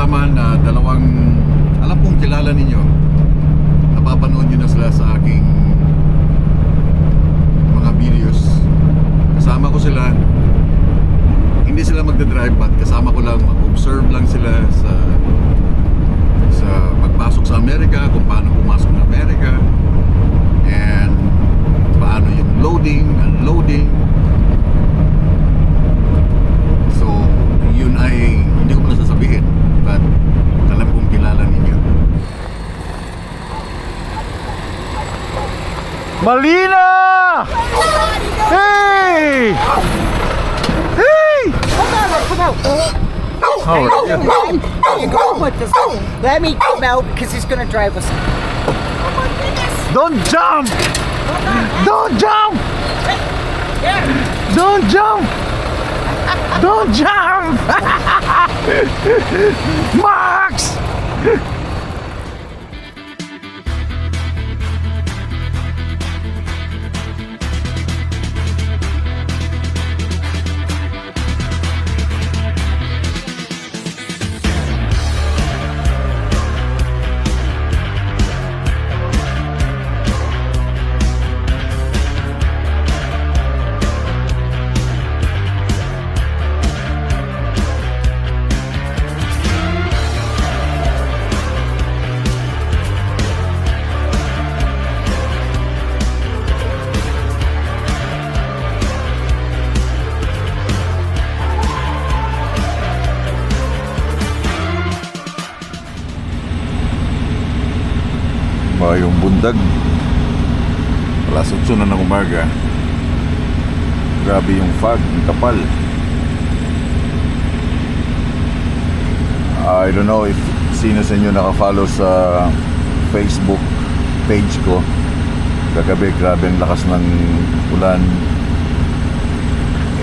kasama na dalawang, alam kong kilala ninyo. Napapanood nyo na sila sa aking mga videos. Kasama ko sila. Hindi sila magdadrive, but kasama ko lang, mag-observe lang sila sa pagpasok sa Amerika, kung paano pumasok ng Amerika, and paano yung loading, unloading. So yun ay hindi ko pala sasabihin, but alam kong kilala ninyo. Malina! Hey! Hey! Come out! How are you? There you go. Let me come out because he's gonna drive us. Oh my goodness! Don't jump! Don't jump! Don't jump! Don't jump! Max! Yung bundag, alas 8 na ng umaga. Grabe yung fog, yung kapal. I don't know if sino sa inyo nakafollow sa Facebook page ko. Kagabi, grabe ang lakas ng ulan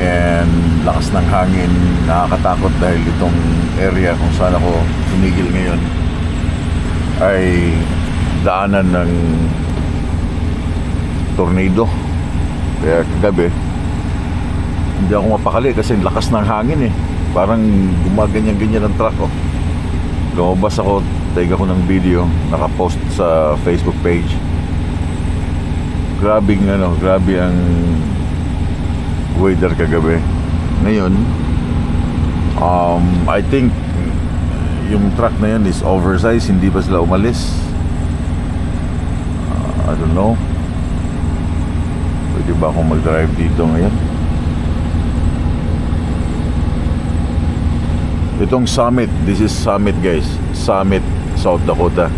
and lakas ng hangin. Nakakatakot dahil itong area kung saan ako tumigil ngayon ay daanan ng tornado. Kaya kagabi hindi ako mapakali kasi lakas ng hangin eh. Parang gumaganyan-ganyan ang truck ko. Lumabas ako, take ako ng video, nakapost sa Facebook page. Grabe ang weather kagabi. Ngayon I think yung truck na yan is oversized, hindi pa sila umalis. I don't know. Pwede ba akong mag-drive dito ngayon? Itong Summit, this is Summit guys. Summit, South Dakota.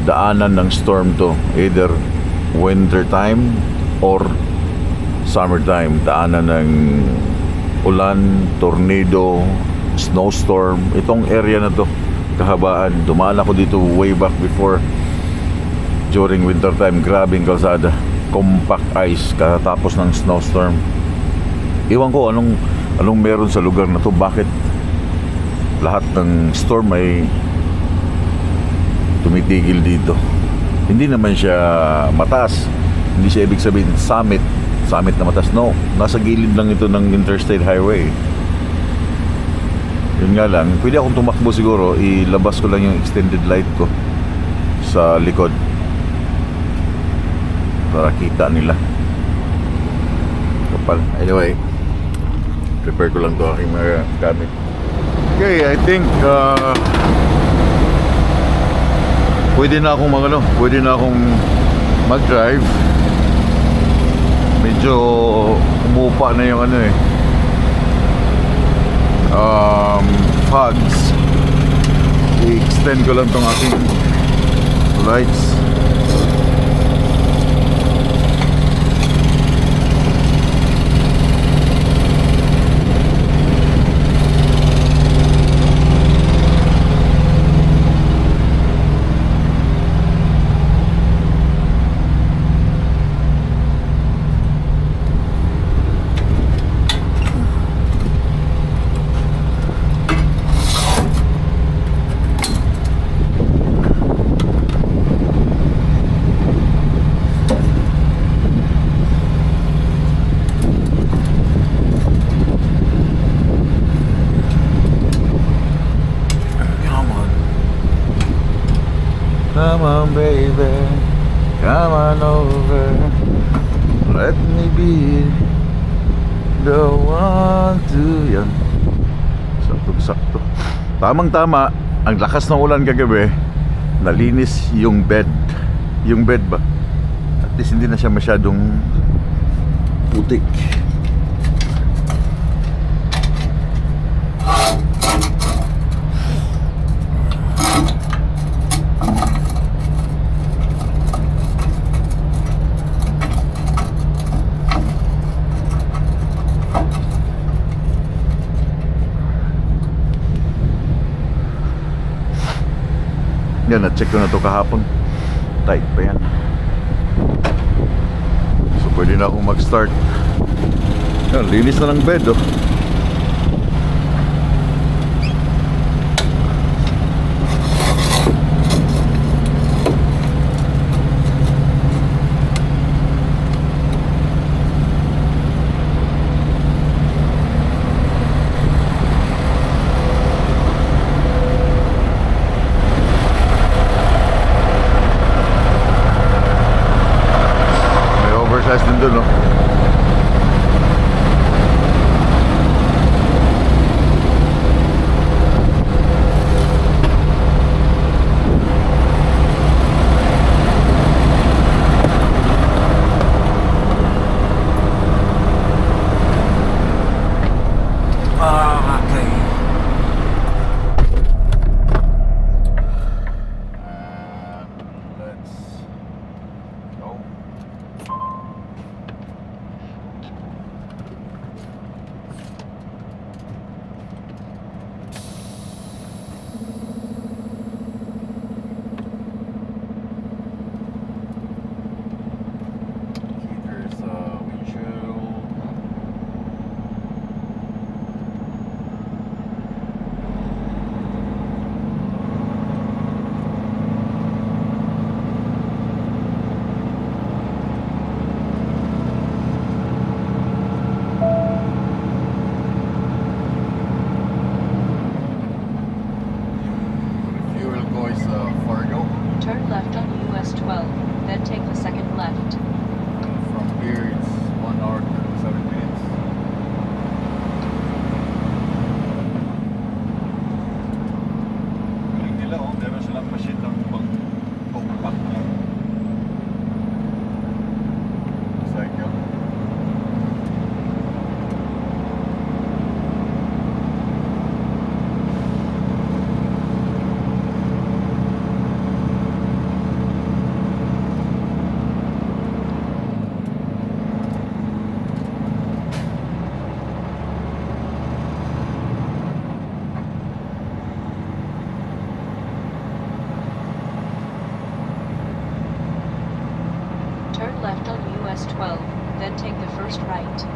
Daanan ng storm to. Either winter time or summertime. Daanan ng ulan, tornado, snowstorm. Itong area na to, kahabaan. Dumaan ako dito way back before. During winter time, grabing kalsada, compact ice katapos ng snowstorm. Iwan ko anong meron sa lugar na to, bakit lahat ng storm ay tumitigil dito. Hindi naman siya mataas, hindi siya ibig sabihin summit na mataas. No, nasa gilid lang ito ng interstate highway. Yun nga lang, pwede akong tumakbo siguro, ilabas ko lang yung extended light ko sa likod para kita nila. Kapal. Anyway, prepare ko lang to aking mga gamit. Okay, I think pwede na akong mag-drive. Medyo umupa na yung fogs. I-extend ko lang tong aking lights. on, baby. Come on over. Let me be the one to... Yan. Sakto-sakto. Tamang-tama. Ang lakas ng ulan kagabi. Nalinis yung bed. Yung bed ba? At least hindi na siya masyadong putik. Yan, na-check ko na to kahapon. Tight pa yan. So pwede na akong mag-start. Yan, linis na ng bed oh. Din doon, no? Okay. Let's go. Here's windshield. Fuel ko is Fargo. Turn left on US 12, then take the second left. From here it's 1 hour 37 minutes. Galing nila oh, meron silang machine ng pang-compact lang. Cycle. Turn left on US 12, then take the first right.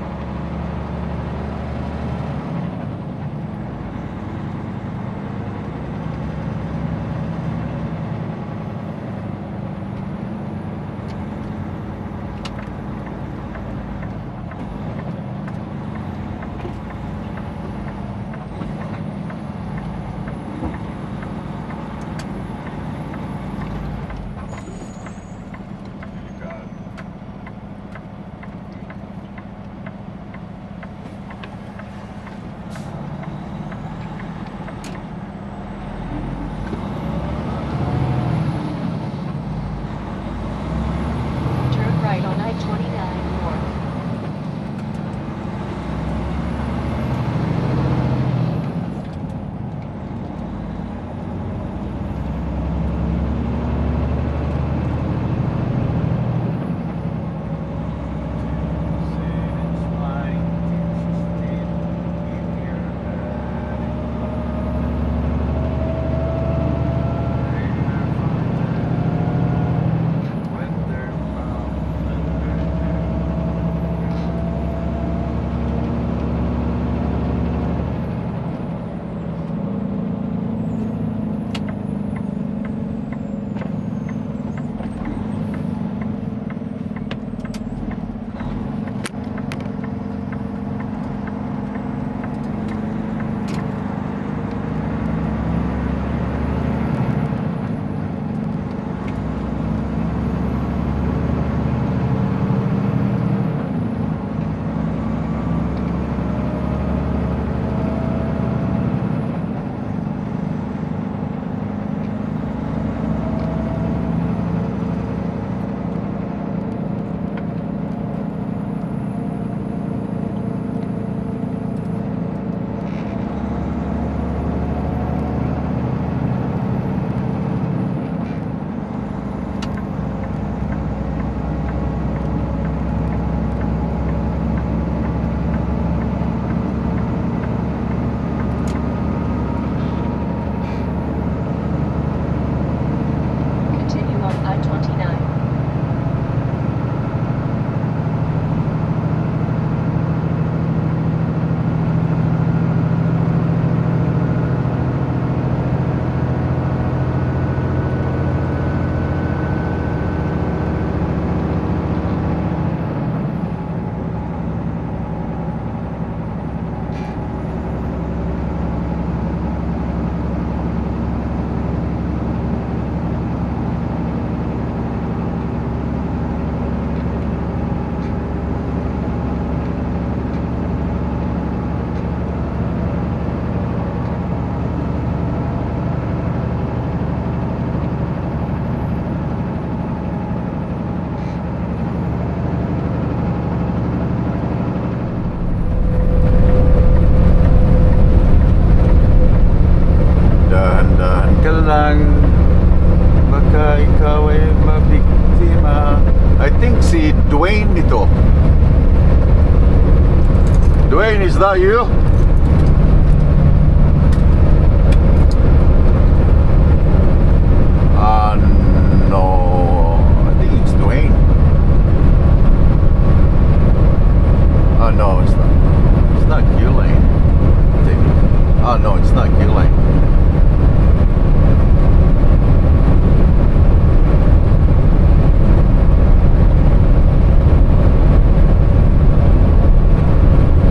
Dwayne, is that you? No. I think it's Dwayne. No, it's not. It's not Q-Lane. No, it's not Q-Lane.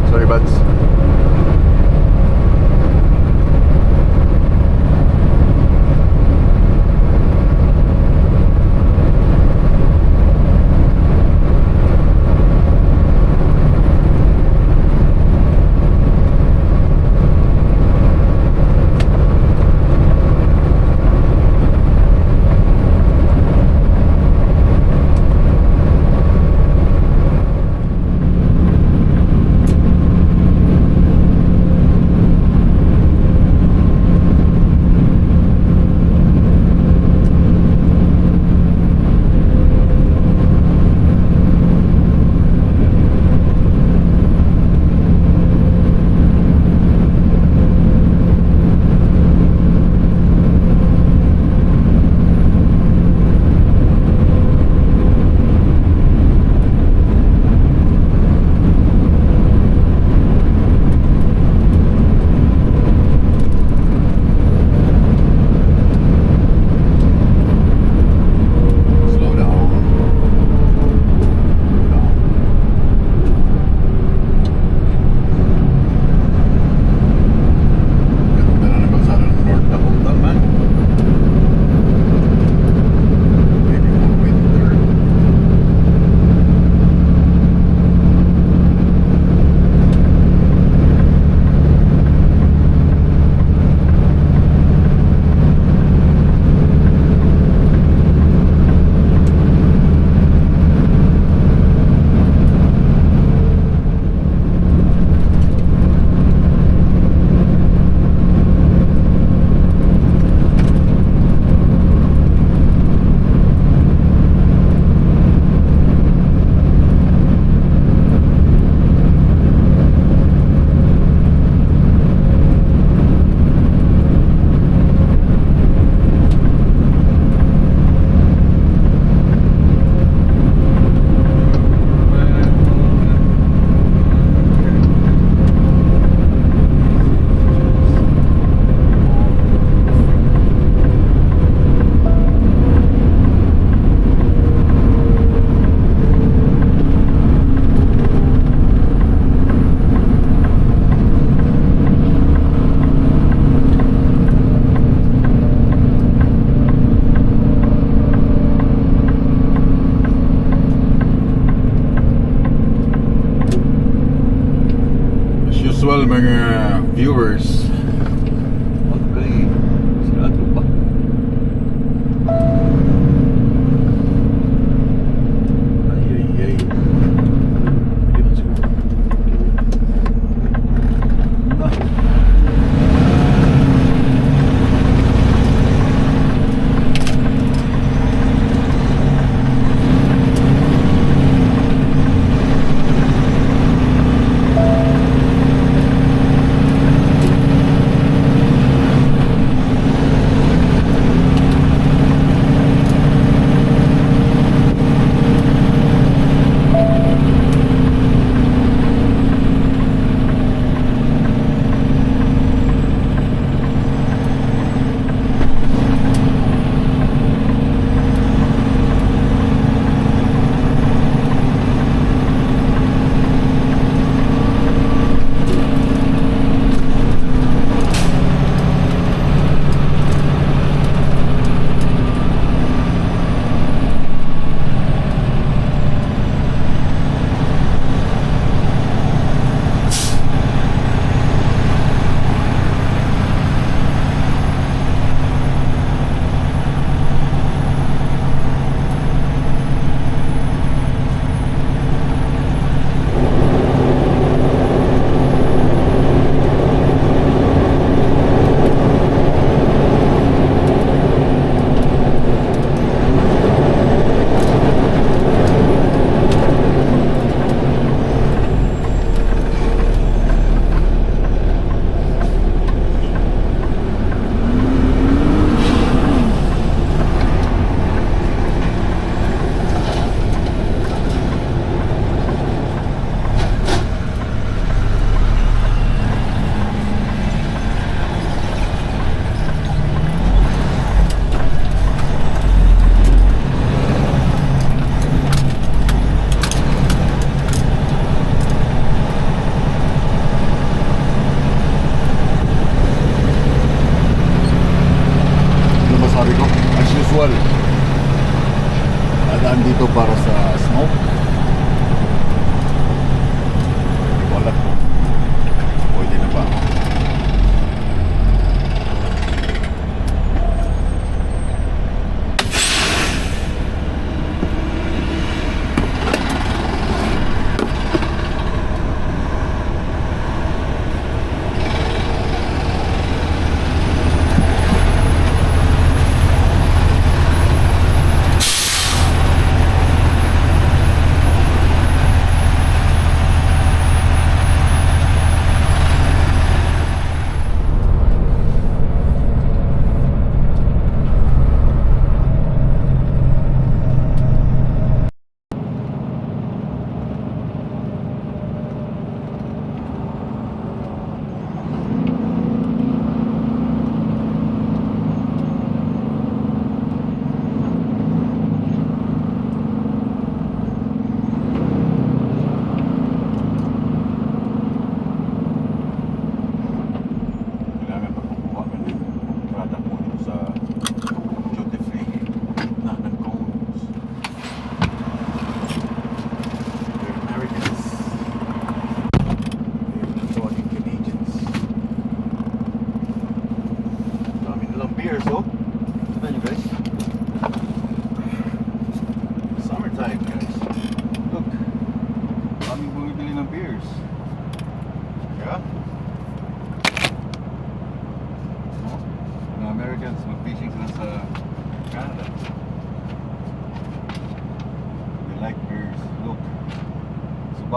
Sorry, buds. Usual mga viewers. Okay, sigurado pa. Ay. Hindi man siguro.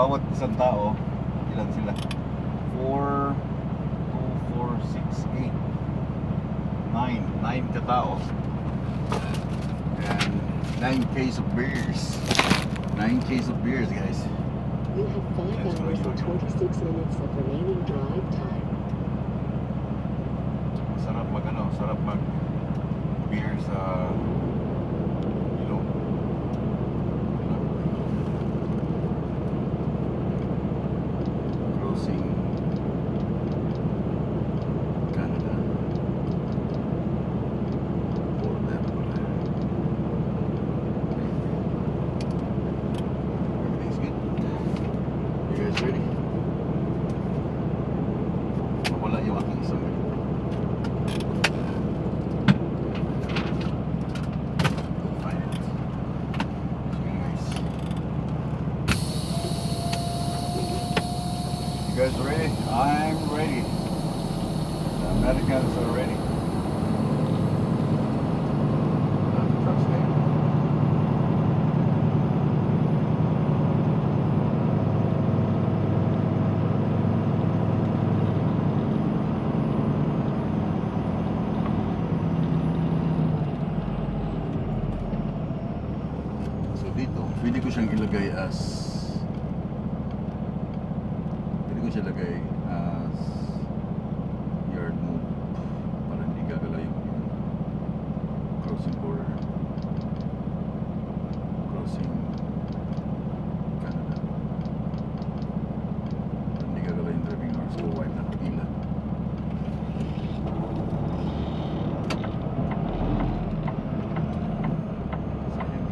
bawat isang tao, ilan sila? 4, 2, 4, 6, 8, 9 katao. And 9 case of beers. 9 case of beers, guys. You have 5 That's hours what and you do. 26 minutes of remaining drive time. Sarap mag beer sa ilog. Crossing Canada border. Everything's good. You guys ready? Wala yung aking isang ganito. Find it. Nice. You guys ready? I'm ready. The Americans are ready. Truck's there. So dito, pwede ko siyang ilagay as yard move para hindi gagalaw yung crossing border, crossing Canada, para hindi gagalaw yung driving hours ko wipe na kapila. Sayang.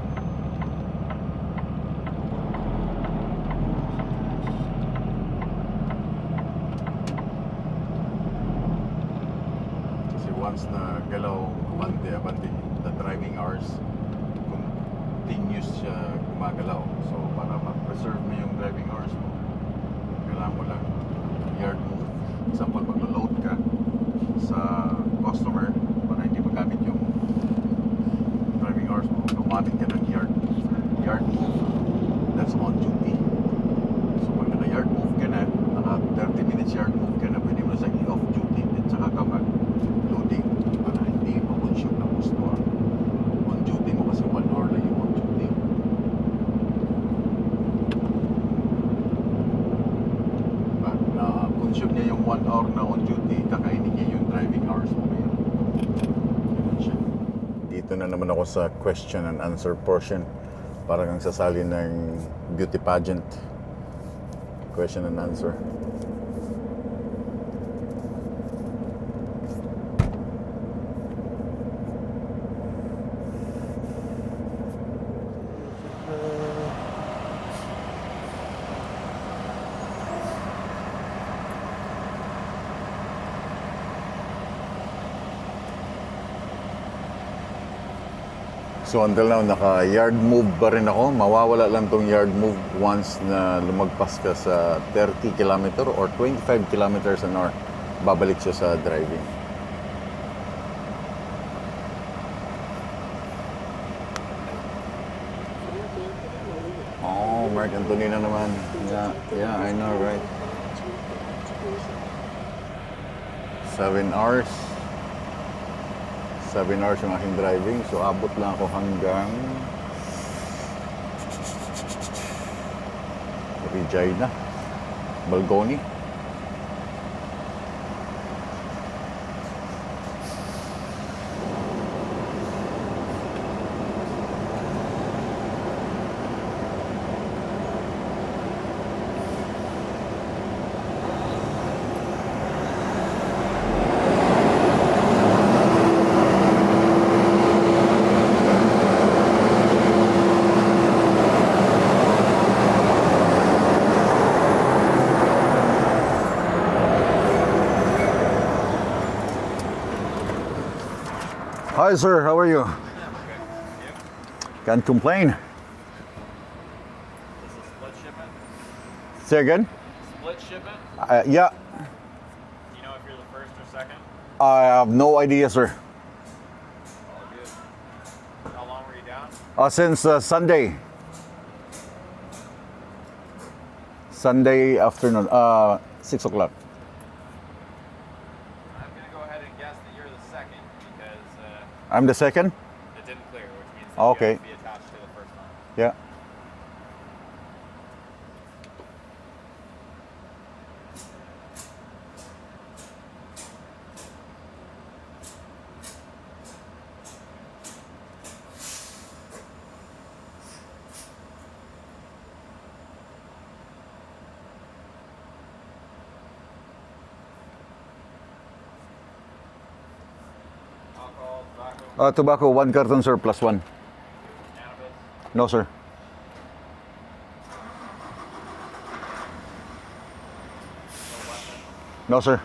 Kasi once na galaw abante, the driving hours continuous siya gumagalaw. So para ma-preserve mo yung driving hours mo, kailangan mo lang yard move. Example, maglo-load ka sa customer para hindi magamit yung driving hours mo, gumamit ka ng yard move. That's on duty. So pag naka-yard move ka na, naka 30 minutes yard move ka na, pwede mo na siyang i-off duty at saka ka mag-loading para hindi ma-consume ng gusto. On duty mo kasi 1 hour lang yung on duty. Pag na-consume niya yung 1 hour na on duty, kakainin niya yung driving hours mo ngayon. Ganun siya. Dito na naman ako sa question and answer portion. Para kang sasali ng beauty pageant. Question and answer. So until now, naka-yard move pa rin ako. Mawawala lang tong yard move once na lumagpas ka sa 30 km or 25 kilometers an hour. Babalik siya sa driving. Oh, Mark Anthony na naman. Yeah, I know, right? 7 hours. 7 hours yung aking driving. So, abot lang ako hanggang Regina, Balgoni. Hi sir, how are you? Can't complain. This is split shipment? Say again? Split shipment? Yeah, Do you know if you're the first or second? I have no idea, sir. All good. How long were you down? Since Sunday. Sunday afternoon, 6 o'clock. I'm gonna go ahead and guess that you're the second because I'm the second? it didn't clear, which means that Okay. you have to be attached to the first one. Yeah. Alcohol, tobacco, Tobacco, 1 carton, sir, plus 1. cannabis, No, sir. no weapon, No, sir. any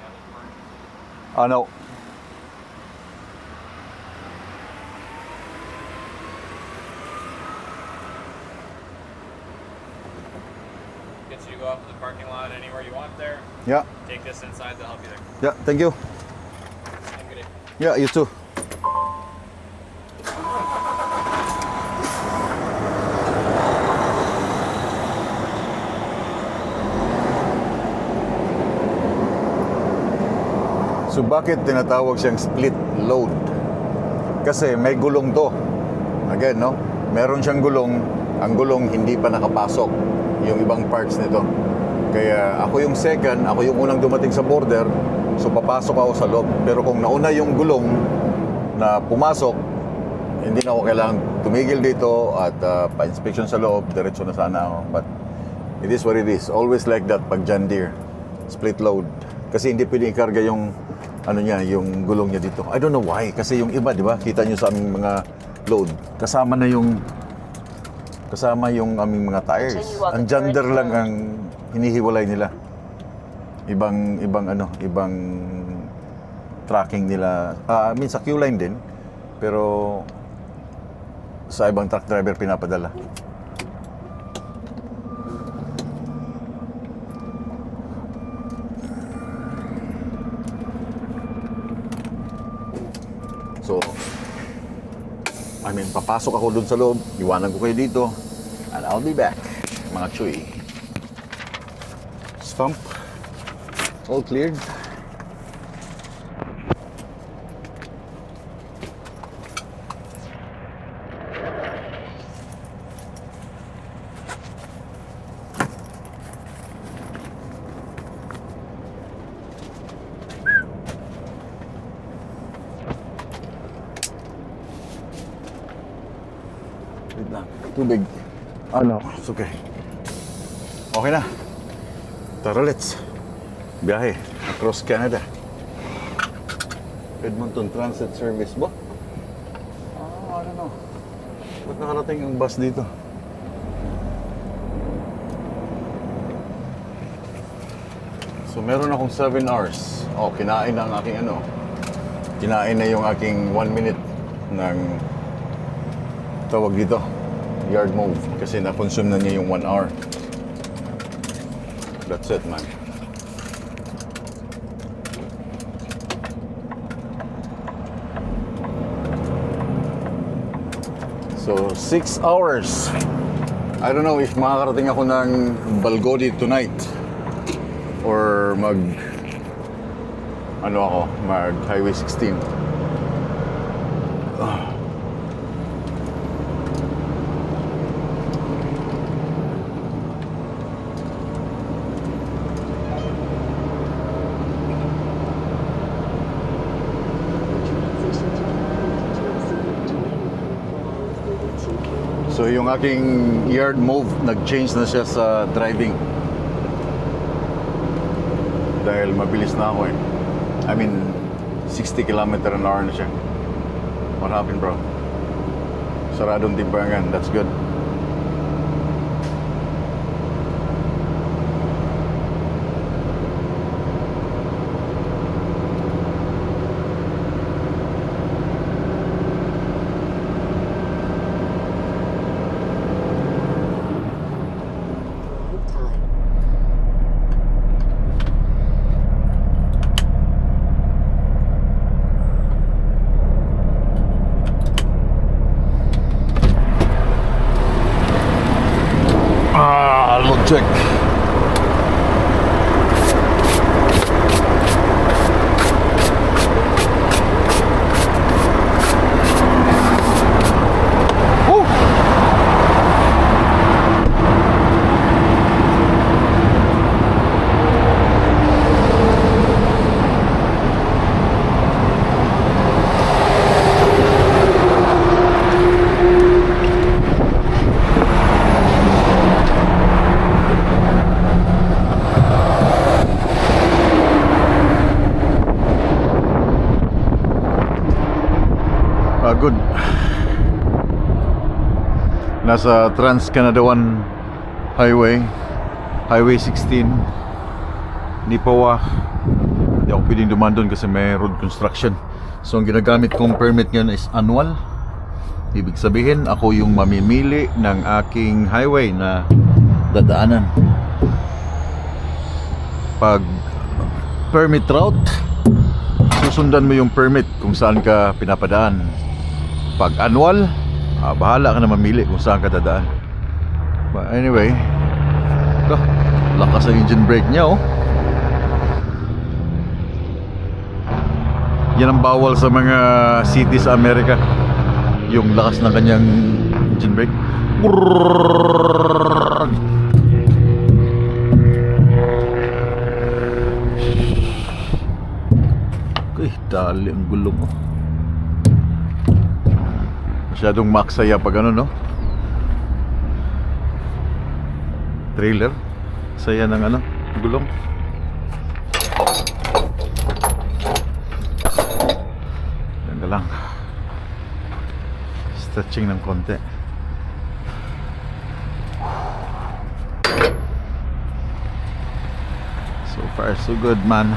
other purchases. No. Gets you to go out to the parking lot anywhere you want there. Yeah. Take this inside, they'll help you there. Yeah, thank you. Have a good day. Yeah, you too. So bakit tinatawag siyang split load? Kasi may gulong to. Again, no? Meron siyang gulong. Ang gulong hindi pa nakapasok yung ibang parts nito. Kaya ako yung second, ako yung unang dumating sa border. So papasok ako sa loob. Pero kung nauna yung gulong na pumasok, hindi na ako kailangan tumigil dito at pa-inspection sa loob. Diretso na sana ako. But it is what it is. Always like that pag John Deere. Split load. Kasi hindi pwedeng ikarga yung ano niya, yung gulong niya dito. I don't know why. Kasi yung iba, di ba? Kita nyo sa aming mga load. Kasama yung aming mga tires. Ang John Deere lang ang hinihiwalay nila. Ibang tracking nila. I mean, sa Q-line din. Pero sa ibang truck driver pinapadala. So, I mean, papasok ako dun sa loob, iwanan ko kayo dito, and I'll be back, mga chuy. Stump, all cleared. Wait lang. Tubig. No. It's okay. Okay na. Tara, let's. Biyahe. Across Canada. Edmonton Transit Service ba? I don't know. Ba't nakarating yung bus dito? So, meron akong 7 hours. Kinain na ang aking Kinain na yung aking 1 minute ng tawag dito, yard move. Kasi na-consume na niya yung 1 hour. That's it, man. So, 6 hours. I don't know if makakarating ako ng Balgodi tonight. Or mag Highway 16. So yung aking yard move, nag-change na siya sa driving. Dahil mabilis na ako I mean, 60 km/h na siya. What happened, bro? Saradong timbangan, that's good. Drive time. Pagod. Nasa Trans-Canadawan Highway, Highway 16, Nipawa. Hindi ako pwedeng dumaan doon kasi may road construction. So ang ginagamit kong permit ngayon is annual. Ibig sabihin, ako yung mamimili ng aking highway na dadaanan. Pag permit route, susundan mo yung permit kung saan ka pinapadaan. Pag annual, bahala ka na mamili kung saan ka dadaan. But anyway, lakas ang engine brake niya, oh. Yan ang bawal sa mga city sa Amerika, yung lakas ng kanyang engine brake. Okay, dali ang gulong, oh. Masyadong maksaya pag ano, no? Trailer. Saya ng ano, gulong. Ganda lang. Stretching ng konti. So far so good, man.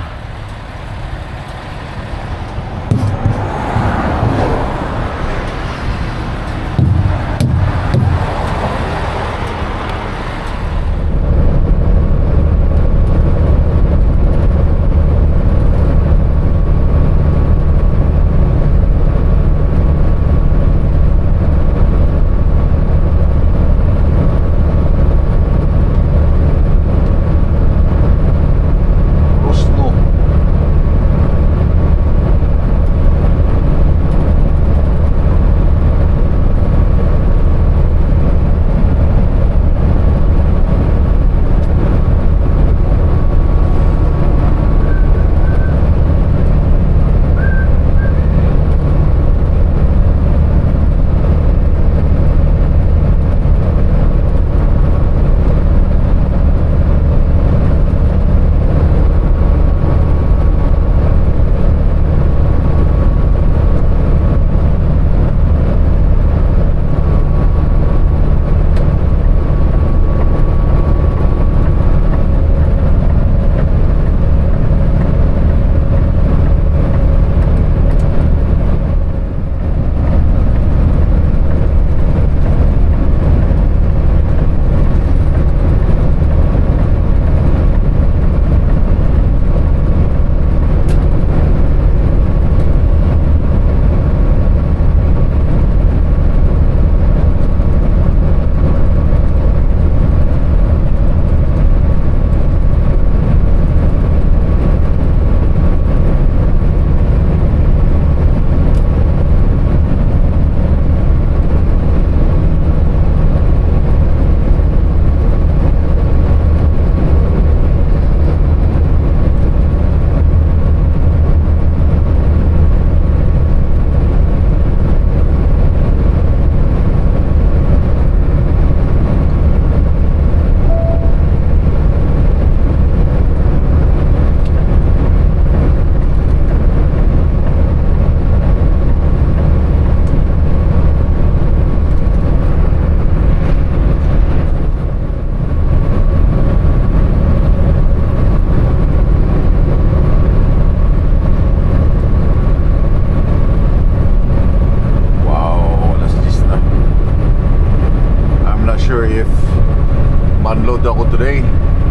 unload ako today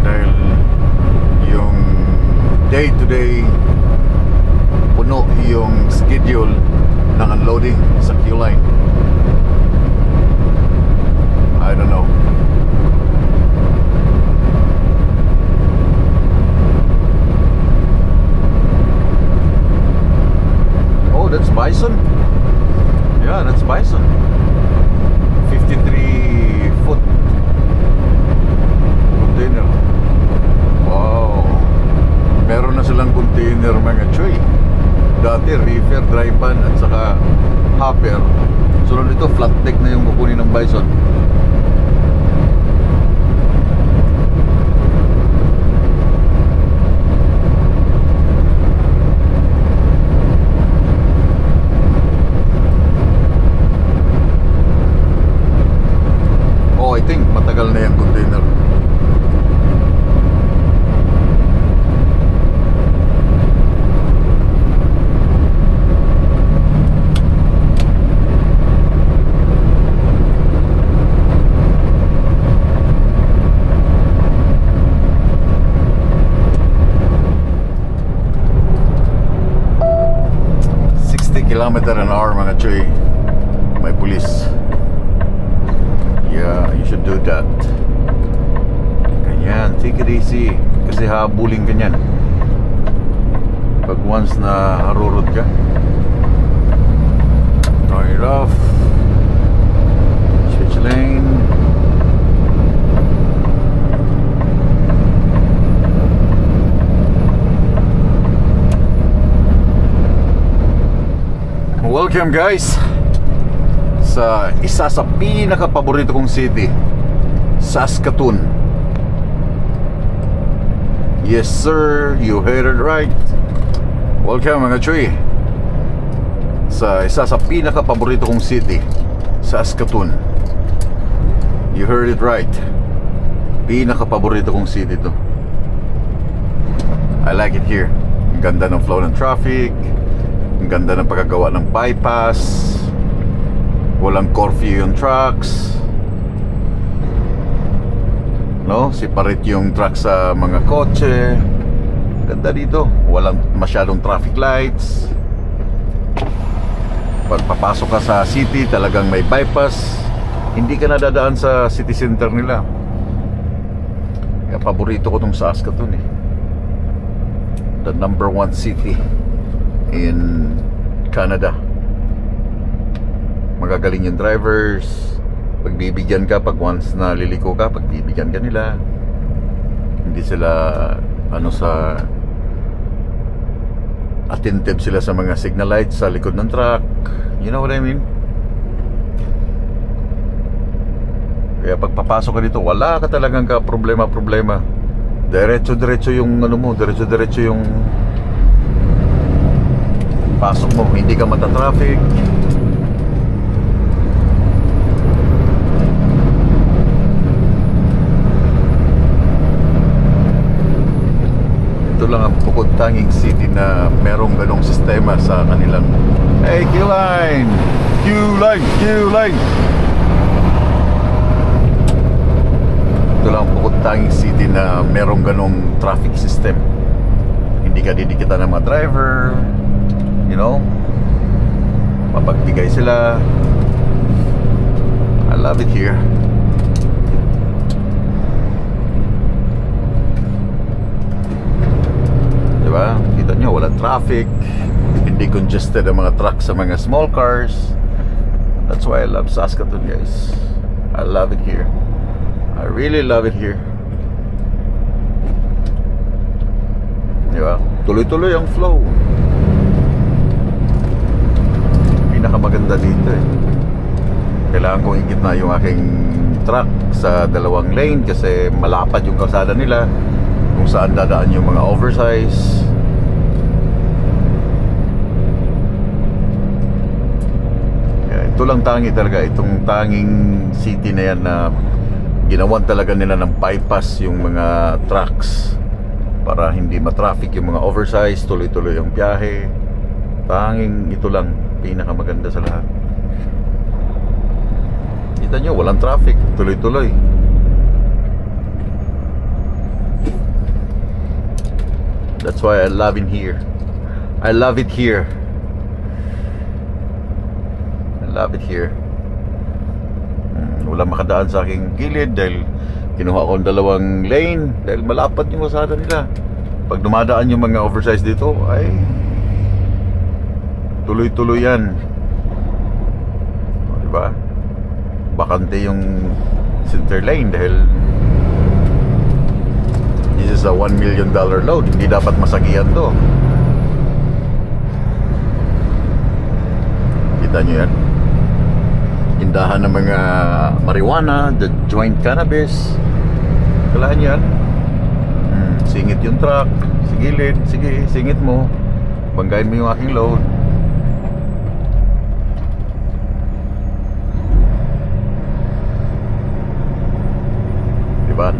dahil yung day to day puno yung schedule ng unloading sa Q-Line. I don't know. Oh, that's Bison. Yeah, that's Bison. 53-foot container. Wow. Meron na silang container mga choy. Dati reefer, dry van at saka hopper. Sunod ito, flat deck na yung kukunin ng Bison. kilometer an hour mga choy. May police. Yeah, you should do that. Ganyan, take it easy. Kasi habulin ka niyan pag once na harurot ka. Turn it off. Switch lane. Welcome guys sa isa sa pinaka-paborito kong city, Saskatoon. Yes sir, you heard it right. Welcome mga choy sa isa sa pinaka-paborito kong city, Saskatoon. You heard it right. Pinaka-paborito kong city to. I like it here. Ang ganda ng flow ng traffic. Ang ganda ng pagkagawa ng bypass. Walang curfew yung trucks. No? Separate yung truck sa mga kotse. Ganda dito. Walang masyadong traffic lights. Pag papasok ka sa city, talagang may bypass. Hindi ka nadadaan sa city center nila. Kaya paborito ko tong Saskatoon eh. The number 1 city in Canada. Magagaling yung drivers. Pagbibigyan ka pag once na liliko ka, pagbibigyan ka nila. Hindi sila attentive sila sa mga signal lights sa likod ng truck. You know what I mean? Kaya pag papasok ka dito, wala ka talagang ka problema. Diretso yung diretso yung pasok mo, hindi ka mata-traffic. Ito lang ang bukod tanging city na merong ganong sistema sa kanilang. Hey, Q-line! Ito lang ang bukod tanging city na merong ganong traffic system. Hindi ka didikitan ng mga driver. You know, mapagbigay sila. I love it here. Diba? Kita nyo, walang traffic. Hindi congested ang mga trucks sa mga small cars. That's why I love Saskatoon guys. I love it here. I really love it here. Diba? Tuloy-tuloy ang flow. Pinakamaganda dito eh. Kailangan kong ingit na yung aking truck sa dalawang lane kasi malapad yung kalsada nila kung saan dadaan yung mga oversize. Kaya ito lang tangi talaga, itong tanging city na yan na ginawan talaga nila ng bypass yung mga trucks para hindi matraffic yung mga oversize, tuloy-tuloy yung biyahe. Tanging ito lang pinakamaganda sa lahat. Kita nyo, walang traffic, tuloy-tuloy. That's why I love it here. I love it here. I love it here. Walang makadaan sa aking gilid dahil kinuha ko ang dalawang lane dahil malapad yung kalsada nila. Pag dumadaan yung mga oversize dito ay tuloy-tuloy yan. Diba? Bakante yung center lane dahil this is a $1 million load. Hindi dapat masagihan to. Kita nyo yan? Tindahan ng mga marijuana, the joint cannabis. Kalaan yan. Singit yung truck sa gilid. Sige, singit mo. Banggain mo yung aking load. Diba?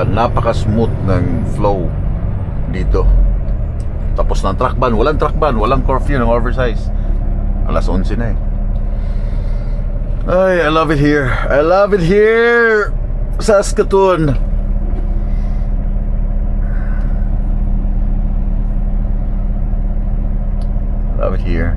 Napaka-smooth ng flow dito. Tapos ng truck ban. Walang curfew ng oversize. Alas 11 na eh. Ay, I love it here. I love it here. Saskatoon. Love it here.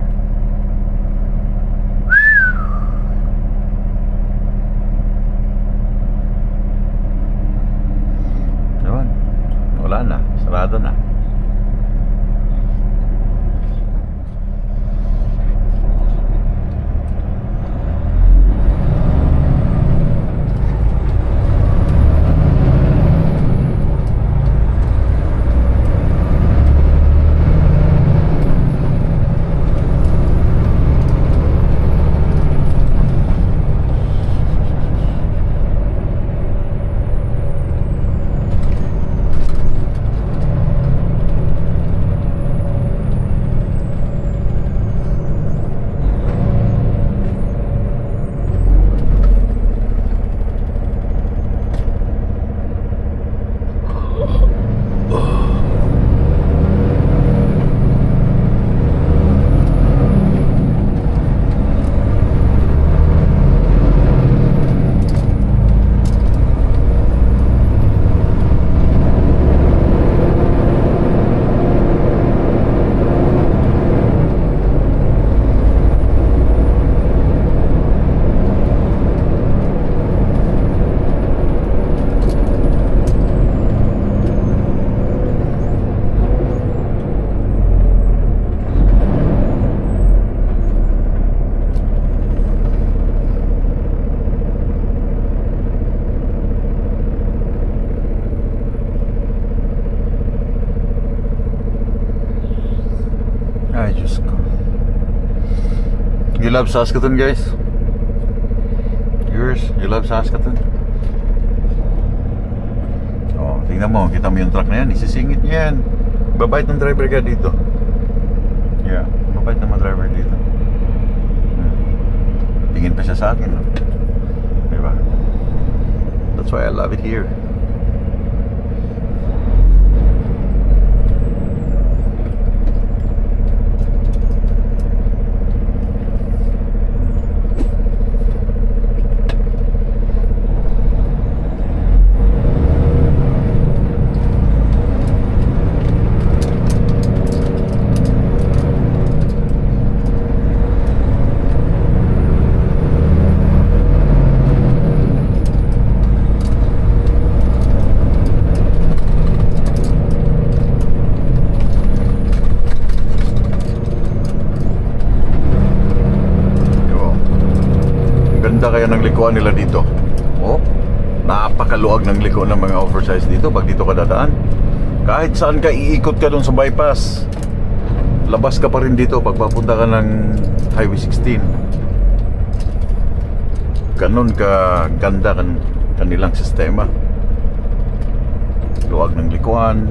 Ay, Diyos ko. You love Saskatoon, guys? You love Saskatoon? Oh, tingnan mo, kita mo yung truck na yan, isisingit niya yan. Babait ng driver ka dito. Yeah, babait ng mga driver dito. Tingin pa siya sa akin, no? Diba? That's why I love it here. Kaya ng likuan nila dito. Oh, napakaluwag ng liko ng mga oversize dito pag dito ka dadaan. Kahit saan ka iikot ka doon sa bypass, labas ka pa rin dito pag papunta ka ng Highway 16. Ganon ka ganda kanilang sistema. Luwag ng likuan.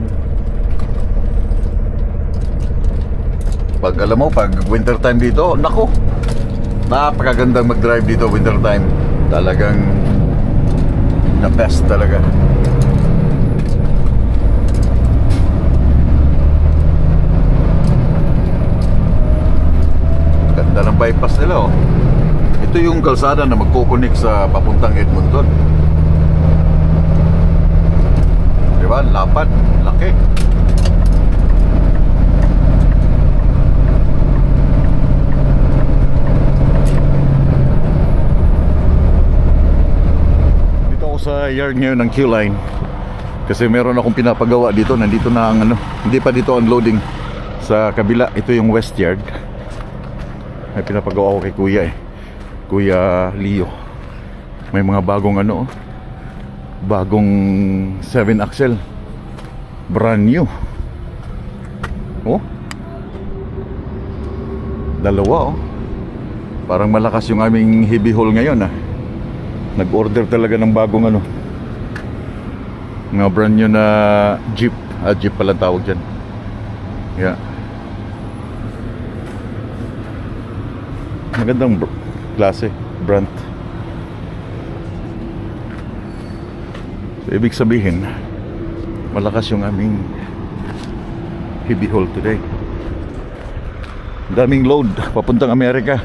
Pag alam mo, pag winter time dito, nako, napakagandang mag-drive dito winter time. Talagang the best talaga. Ganda ng bypass nila, oh. Ito yung kalsada na magkukunik sa papuntang Edmonton. Diba? Lapad, laki. Sa yard ngayon ng Q-Line kasi meron akong pinapagawa dito. Nandito na ang hindi pa dito unloading sa kabila. Ito yung West Yard. May pinapagawa ko kay Kuya Leo. May mga bagong bagong 7 axle, brand new. Oh, dalawa, oh. Parang malakas yung aming heavy haul ngayon, ah. Nag-order talaga ng bagong mga brand new na Jeep. Jeep pala tawag dyan. Yeah. Magandang klase, brand. So, ibig sabihin, malakas yung aming heavy haul today. Daming load papuntang Amerika.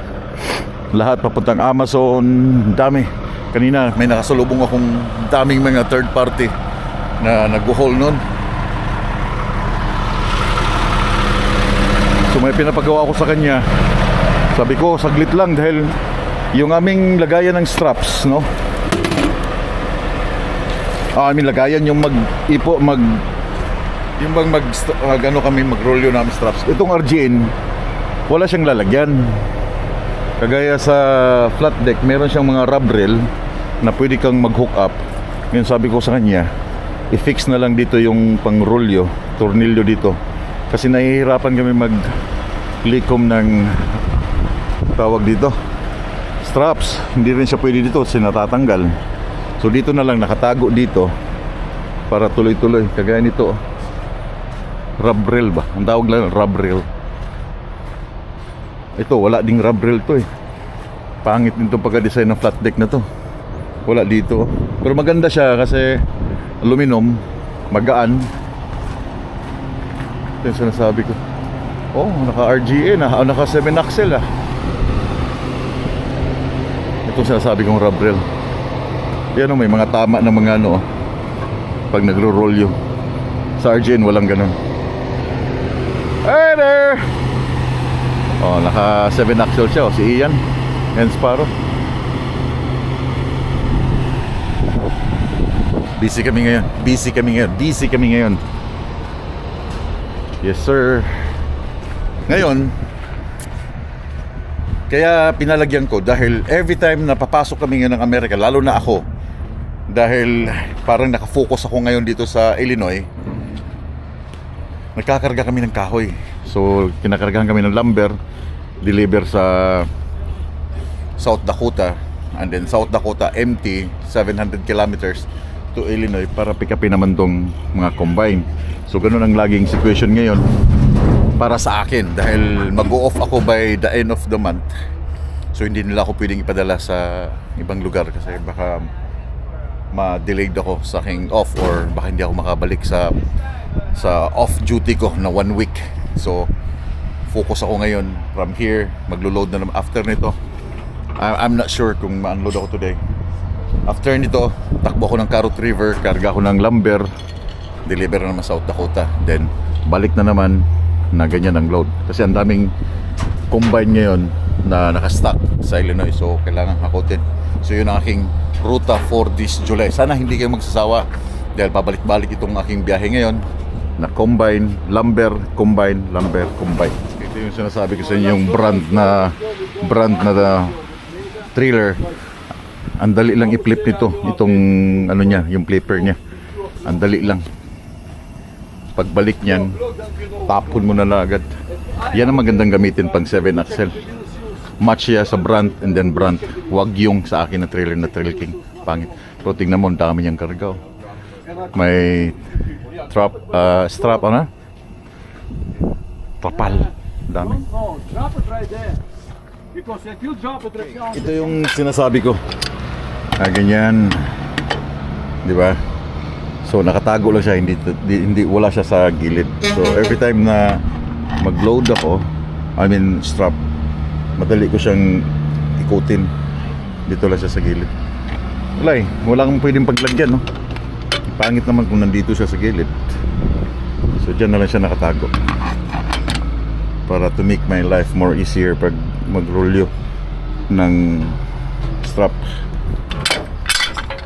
Lahat papuntang Amazon. Dami. Kanina may nakasalubong akong daming mga third party na nag-haul nun. So may pinapagawa ko sa kanya. Sabi ko saglit lang dahil yung aming lagayan ng straps, no? Lagayan yung kami mag-rolyo namin straps. Itong RGN wala siyang lalagyan. Kagaya sa flat deck, meron siyang mga rub rail na pwede kang mag-hook up. Ngayon sabi ko sa kanya, i-fix na lang dito yung pang-rolyo, tornilyo dito. Kasi nahihirapan kami mag-likom ng tawag dito, straps. Hindi rin siya pwede dito kasi natatanggal. So dito na lang, nakatago dito para tuloy-tuloy. Kagaya nito, rub rail ba? Ang tawag lang, rub rail. Ito, wala ding rub rail to, eh. Pangit din itong pagka-design ng flat deck na to. Wala dito. Pero maganda siya kasi aluminum, magaan. Ito yung sinasabi ko. Oh, naka-RGA na, naka 7 axle, ah. Ito yung sinasabi kong rub rail. Yan, may mga tama na mga pag nagro-roll yung sa RGN, walang ganun. Hey there! Oh, naka 7 axle siya, si Ian and Sparrow. Busy kami ngayon. Yes sir. Ngayon, kaya pinalagyan ko dahil every time na papasok kami ngayon ng Amerika, lalo na ako, dahil parang nakafocus ako ngayon dito sa Illinois, nagkakarga kami ng kahoy. So kinakargahan kami ng lumber, deliver sa South Dakota, and then South Dakota empty 700 kilometers to Illinois para pick upin naman tong mga combine. So ganun ang laging situation ngayon para sa akin dahil mag-o-off ako by the end of the month. So hindi nila ako pwedeng ipadala sa ibang lugar kasi baka ma-delayed ako sa aking off or baka hindi ako makabalik sa off duty ko na 1 week. So focus ako ngayon from here, maglo-load na naman after nito. I'm not sure kung ma-unload ako today. After nito, takbo ako ng Carrot River, karga ako ng lumber, deliver na naman sa South Dakota. Then balik na naman na ganyan ang load. Kasi ang daming combine ngayon na nakastock sa Illinois. So kailangan hakotin. So yun ang aking ruta for this July. Sana hindi kayo magsasawa dahil pabalik-balik itong aking biyahe ngayon na combine, lumber, combine, lumber, combine. Ito yung sinasabi ko sa inyo, yung brand na trailer. Ang dali lang i-flip nito, itong ano niya, yung flipper niya. Ang dali lang. Pagbalik niyan, tapon mo na agad. Yan ang magandang gamitin pang 7 axle. Match siya sa brand and then brand. Wag yung sa akin na trailer na Trail King. Pangit. Pero tingnan mo, ang dami niyang karga. May strap, ano? Trapal. Dami. Ito yung sinasabi ko. Ganyan. Di ba? So nakatago lang siya, hindi wala siya sa gilid. So every time na mag-load ako, strap, madali ko siyang ikutin. Dito lang siya sa gilid. Wala kang pwedeng paglagyan, no? Pangit naman kung nandito siya sa gilid. So dyan na lang siya nakatago. Para to make my life more easier pag mag-rolyo ng strap.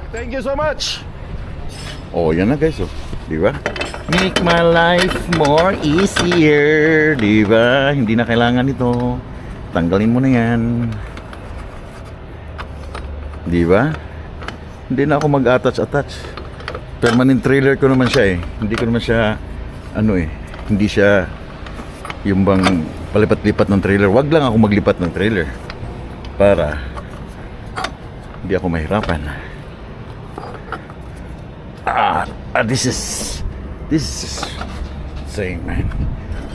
Thank you so much! Oh, yan na guys, oh. Di ba? Make my life more easier. Di ba? Hindi na kailangan ito. Tanggalin mo na yan. Di ba? Hindi na ako mag-attach. Permanent trailer ko naman siya eh. Hindi ko naman siya, hindi siya yung bang palipat-lipat ng trailer. Wag lang ako maglipat ng trailer para hindi ako mahirapan. This is same, man.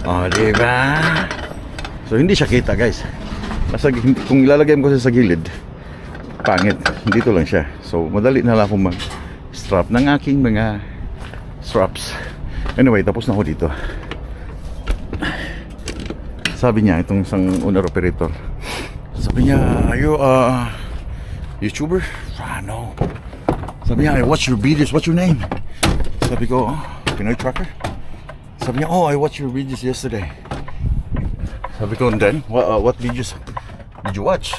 Oh, diba? So hindi siya kita, guys. Kung ilalagay mo kasi sa gilid, pangit. Dito lang siya. So madali na lang akong mag-strap ng aking mga straps. Anyway, tapos na ako dito. Sabi niya, itong isang owner operator, sabi niya, are you YouTuber? No. Sabi niya, I watch your videos. What's your name? Sabi ko, Pinoy Trucker. Sabi niya, I watched your videos yesterday. Sabi ko, and then, what videos did you watch?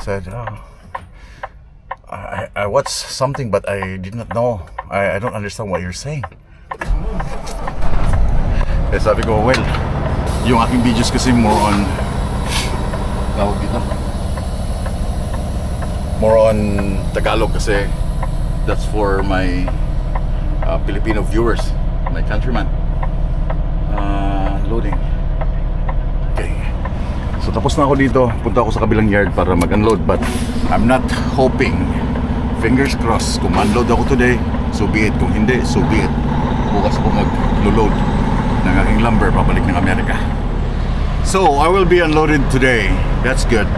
Said, I watched something but I did not know. I don't understand what you're saying. Eh, sabi ko, well, yung aking videos kasi more on, tawag dito, more on Tagalog kasi that's for my Filipino viewers, my countrymen. Loading. Okay. So tapos na ako dito. Punta ako sa kabilang yard para mag-unload, but I'm not hoping, fingers crossed, kung unload ako today, so be it. Kung hindi, so be it. Bukas ako mag-load ng aking lumber pabalik ng Amerika. So I will be unloaded today. That's good.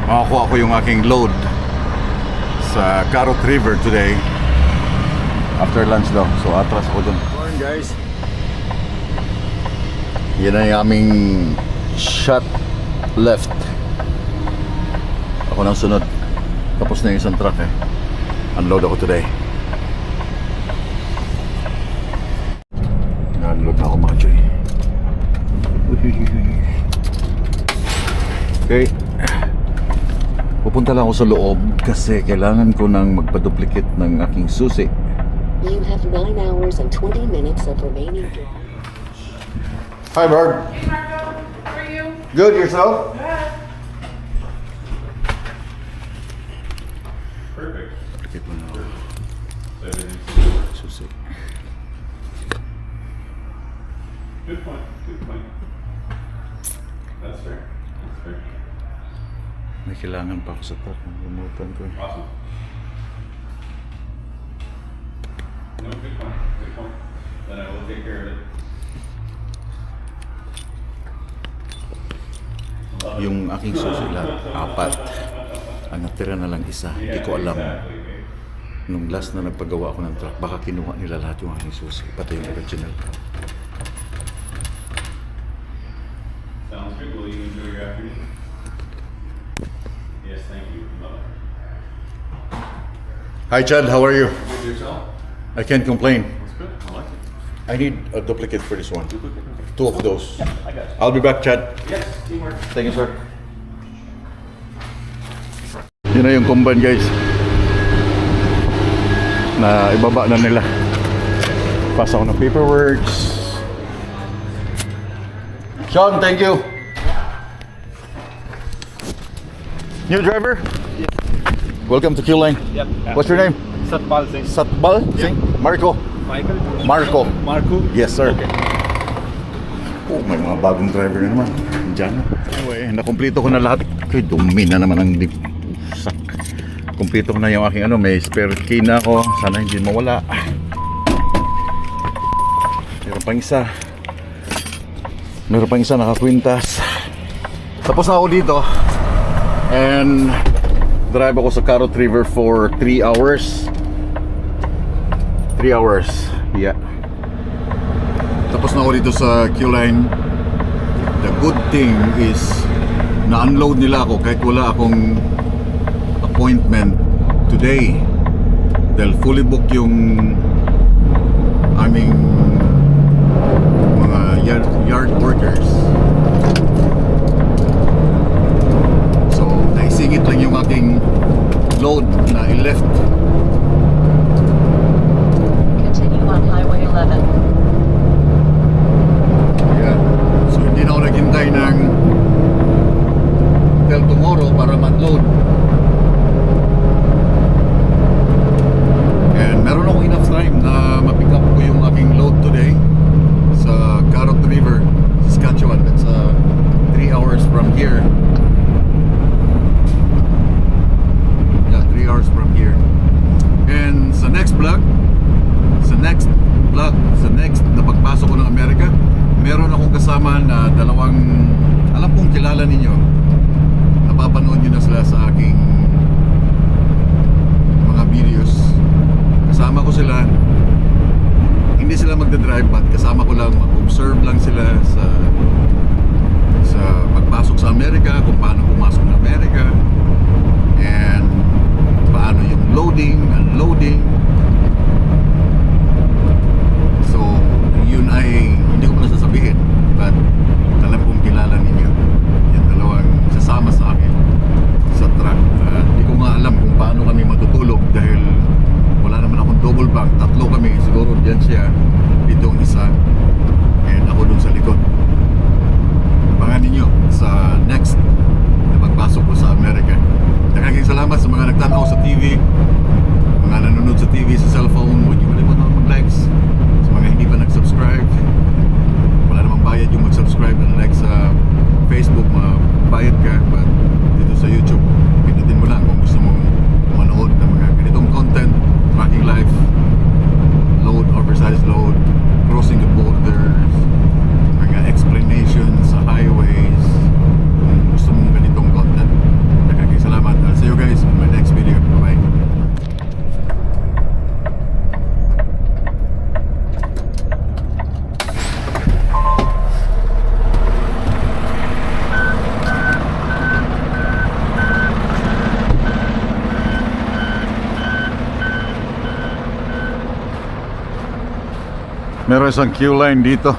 Makakuha ko yung aking load sa Carrot River today after lunch daw. So atras ako dun. Morning guys. Yan na yung aming shot left. Ako nang sunod. Tapos na yung isang truck eh. Unload ako today. Unload na ako mga Joy. Okay. Pupunta lang ako sa loob kasi kailangan ko nang magpa-duplicate ng aking susi. You have 9 hours and 20 minutes of remaining drive. Hi, Barb. Hey, Marco. How are you? Good, yourself? Perfect. Duplicate mo na ako. Susi. Good point. Good point. That's fair. That's fair. May kailangan pa ako sa truck. Lumutan ko. Awesome. No, good point. Good point. Then I will take care of it. Yung aking susi lahat, 4. Ang natira na lang isa. Hindi ko alam. Nung last na nagpagawa ako ng truck, baka kinuha nila lahat yung aking susi. Pati yung original. Sounds good. Will you enjoy your afternoon? Yes, thank you. Bye. Hi Chad, how are you? Good yourself? I can't complain. That's good. I like it. I need a duplicate for this one. Okay. 2 of those. I got you. I'll be back, Chad. Yes, teamwork. Thank you, sir. Yun na yung combine, guys. Na ibaba na nila. Pasa ako ng paperwork. Sean, thank you. New driver? Yes. Welcome to Q-Line. Yep. What's your name? Satpal Singh. Satbal Singh? Marco? Michael? Marco. Marco? Yes, sir. Okay. Oh, may mga bagong driver na naman. Diyan. Anyway, nakumpleto ko na lahat. Kay dumi na naman ang sak. Kumpleto ko na yung aking may spare key na ako. Sana hindi mawala. Meron pang isa. Meron pang isa nakakwintas. Tapos na ako dito. And drive ako sa Carrot River for 3 hours. 3 hours. Yeah. Tapos na ako dito sa Q-Line. The good thing is na-unload nila ako kahit wala akong appointment today. Dahil fully book yung aming mga yard workers. So, naisingit lang yung aking load na i-left. Continue on Highway 11. Yeah. So hindi na ako naghintay ng till tomorrow para mag-load. And meron ako enough time na ma-pick up ko yung aking load today sa Carrot River, Saskatchewan. That's 3 hours from here. Yeah, 3 hours from here. And sa next vlog, sa next na pagpasok ko ng Amerika, meron akong kasama na dalawang, alam kong kilala ninyo, napapanood nyo na sila sa aking mga videos. Kasama ko sila, hindi sila magdadrive, but kasama ko lang, mag-observe lang sila sa pagpasok sa Amerika, kung paano pumasok ng Amerika, and paano yung loading, unloading. So, yun ay hindi ko pala sasabihin, but alam kong kilala ninyo yung dalawang sasama sa akin sa truck. Hindi ko nga alam kung paano kami matutulog dahil wala naman akong double bunk. 3 kami, siguro dyan siya, dito ang isa, and ako dun sa likod. Abangan ninyo sa next na pagpasok ko sa Amerika. Daghang salamat sa mga nagtanaw sa TV, mga nanonood sa TV sa cellphone. Huwag niyo kalimutan mag-likes. Sa mga hindi pa nag-subscribe, wala namang bayad yung mag-subscribe and like sa Facebook, bayad ka. But dito sa YouTube, pinutin mo lang kung gusto mong manood ng mga ganitong content, tracking life, load, oversized load, crossing the borders, mga explanations sa highways. Kung gusto mong ganitong content, daghang salamat. I'll see you guys in my next video. Bye-bye. Meron isang queue line dito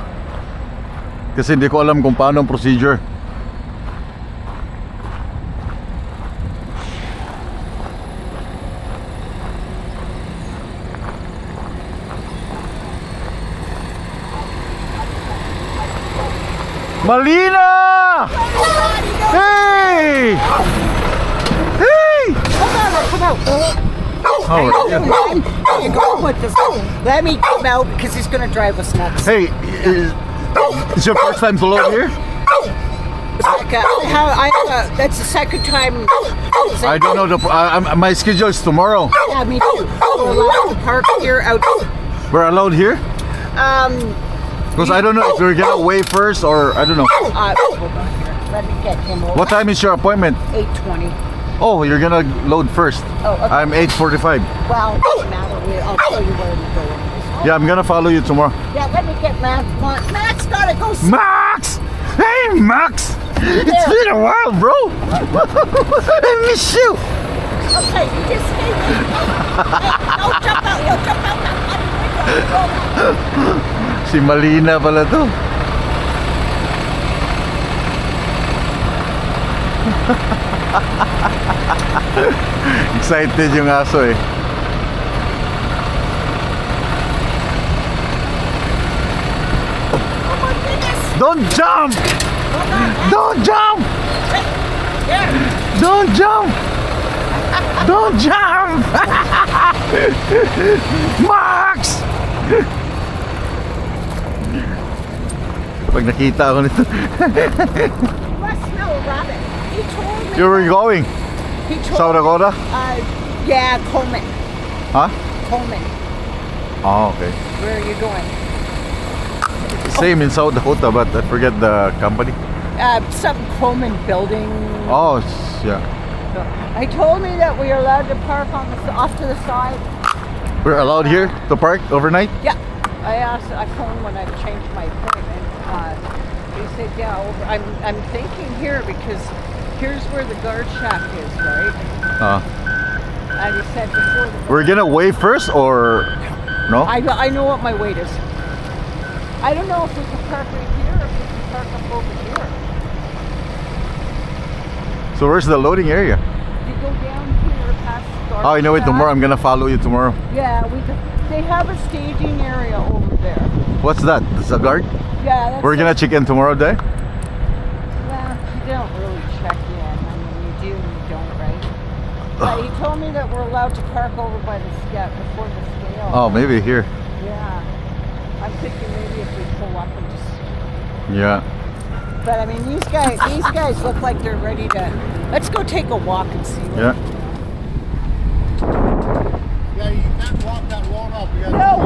kasi hindi ko alam kung paano ang procedure. Malina! Hey! Hey! Come out! How are you? You go with this. Let me come out because he's gonna drive us nuts. Hey, It's your first time to load here? That's the second time. I don't know. My schedule is tomorrow. Yeah, me too. We're allowed to park here out. We're allowed here? Because I don't know if we're gonna wait first or I don't know. Hold on here. Let me get him over. What time is your appointment? 8:20. Oh, you're gonna load first. Oh, okay. I'm 8:45. Well, it doesn't matter. I'll show you where we're going. Yeah, I'm gonna follow you tomorw. Yeah, let me get Max. Max gotta go. Max! Hey, Max! It's Yeah. been a while, bro. I miss you. Okay, you just stay there. Hey, don't jump out. You'll jump out that funny window. Si Malina pala to. Excited yung aso eh. Oh my goodness. Don't jump! Hold on. Don't jump! There. Don't jump! Don't jump! Max! Pag nakita ako nito, You must smell a rabbit. He told me. you were going? He told South Dakota? Yeah, Coleman. Huh? Coleman. Oh, okay. Where are you going? Same in South Dakota, but I forget the company. Some Coleman building. Oh, yeah. I told me that we are allowed to park on the off to the side. We're allowed here to park overnight? Yeah. I phoned when I changed my appointment. He said, yeah, I'm thinking here because here's where the guard shack is, right? And he said before the We're gonna wait first or no? I know what my weight is. I don't know if we can park right here or if we can park up over here. So where's the loading area? You go down here past the guard Oh, you know what? shack. Tomorrow I'm gonna follow you tomorrow. Yeah, they have a staging area over there. What's that? It's a guard? Yeah, that's We're gonna check in tomorrow day? Well, you don't really check in. I mean, you do and you don't, right? But he told me that we're allowed to park over by the scale, before the scale. Oh, maybe here. Yeah. I'm thinking maybe if we pull up and just... Yeah. But I mean, these guys look like they're ready to... Let's go take a walk and see. Yeah. Yeah, you can't walk that road up. You gotta No,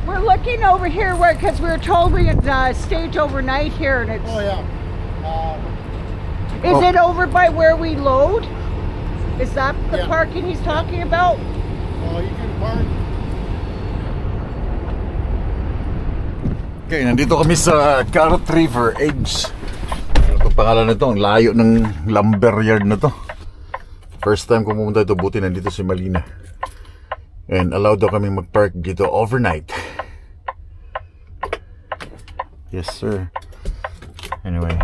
we're looking over here because we were told we could stage overnight here, and it's... Oh, yeah. Is it over by where we load? Is that the Yeah. parking he's talking about? You can park. Okay, nandito kami sa Carrot River Edge. Ano itong pangalan na ito? Ang layo ng lumber yard na to. First time ko pumunta ito, buti nandito si Malina. And allowed daw kami mag-park dito overnight. Yes, sir. Anyway.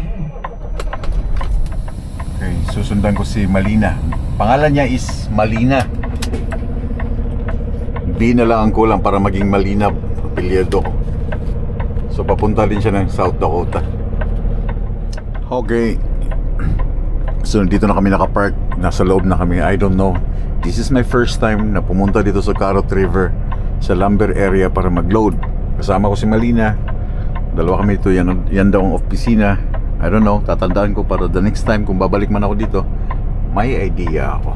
Okay, susundan ko si Malina. Pangalan niya is Malina. B na lang ang kulang para maging Malina apelyido ko. So papunta din siya ng South Dakota. Okay. So dito na kami nakapark. Nasa loob na kami. I don't know. This is my first time na pumunta dito sa Carrot River, sa lumber area para mag-load. Kasama ko si Malina. Dalawa kami dito. Yan daw ang opisina. I don't know. Tatandaan ko para the next time kung babalik man ako dito, may idea ako.